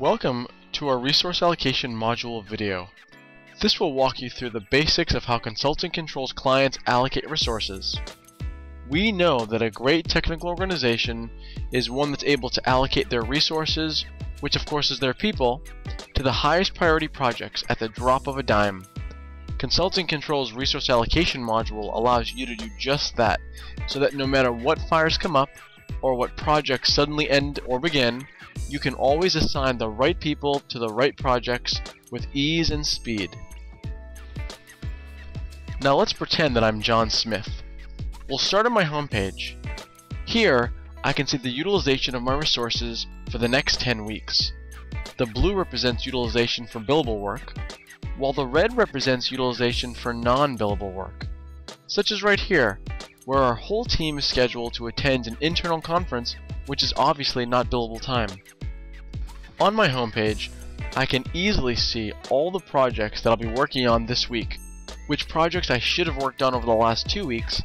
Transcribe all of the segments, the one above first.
Welcome to our Resource Allocation module video. This will walk you through the basics of how ConsultingControl's clients allocate resources. We know that a great technical organization is one that's able to allocate their resources, which of course is their people, to the highest priority projects at the drop of a dime. ConsultingControl's Resource Allocation module allows you to do just that, so that no matter what fires come up, or what projects suddenly end or begin, you can always assign the right people to the right projects with ease and speed. Now let's pretend that I'm John Smith. We'll start on my homepage. Here, I can see the utilization of my resources for the next 10 weeks. The blue represents utilization for billable work, while the red represents utilization for non-billable work, such as right here, where our whole team is scheduled to attend an internal conference, which is obviously not billable time. On my homepage, I can easily see all the projects that I'll be working on this week, which projects I should have worked on over the last 2 weeks,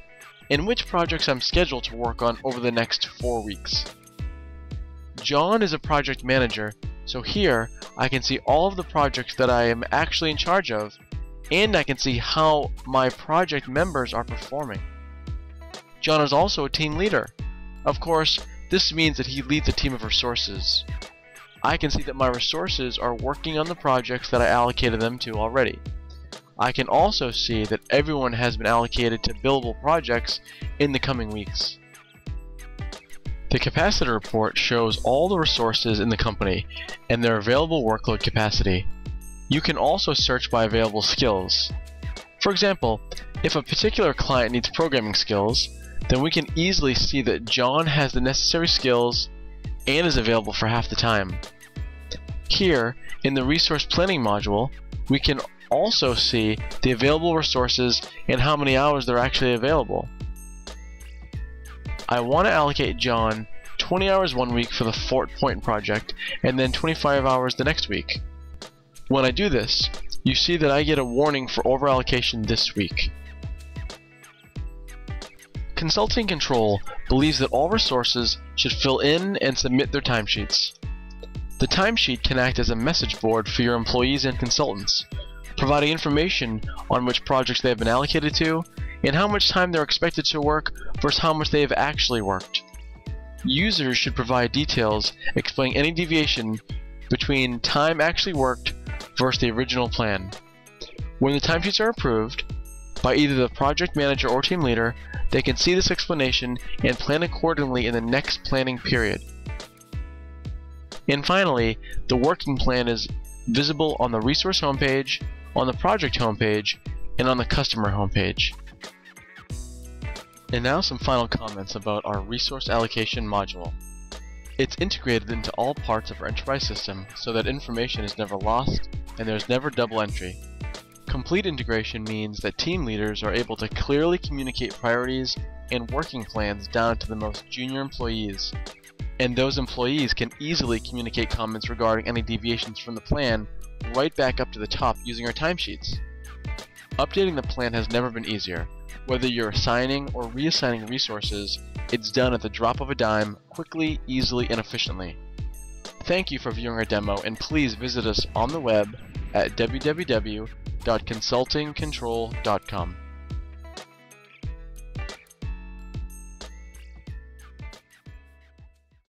and which projects I'm scheduled to work on over the next 4 weeks. John is a project manager, so here I can see all of the projects that I am actually in charge of, and I can see how my project members are performing. John is also a team leader. Of course, this means that he leads a team of resources. I can see that my resources are working on the projects that I allocated them to already. I can also see that everyone has been allocated to billable projects in the coming weeks. The capacity report shows all the resources in the company and their available workload capacity. You can also search by available skills. For example, if a particular client needs programming skills, then we can easily see that John has the necessary skills and is available for half the time. Here, in the Resource Planning module, we can also see the available resources and how many hours they're actually available. I want to allocate John 20 hours one week for the Fort Point project and then 25 hours the next week. When I do this, you see that I get a warning for overallocation this week. ConsultingControl believes that all resources should fill in and submit their timesheets. The timesheet can act as a message board for your employees and consultants, providing information on which projects they have been allocated to and how much time they're expected to work versus how much they have actually worked. Users should provide details explaining any deviation between time actually worked versus the original plan. When the timesheets are approved by either the project manager or team leader, they can see this explanation and plan accordingly in the next planning period. And finally, the working plan is visible on the resource homepage, on the project homepage, and on the customer homepage. And now some final comments about our resource allocation module. It's integrated into all parts of our enterprise system so that information is never lost and there's never double entry. Complete integration means that team leaders are able to clearly communicate priorities and working plans down to the most junior employees, and those employees can easily communicate comments regarding any deviations from the plan right back up to the top using our timesheets. Updating the plan has never been easier. Whether you're assigning or reassigning resources, it's done at the drop of a dime, quickly, easily, and efficiently. Thank you for viewing our demo, and please visit us on the web at www.consultingcontrol.com.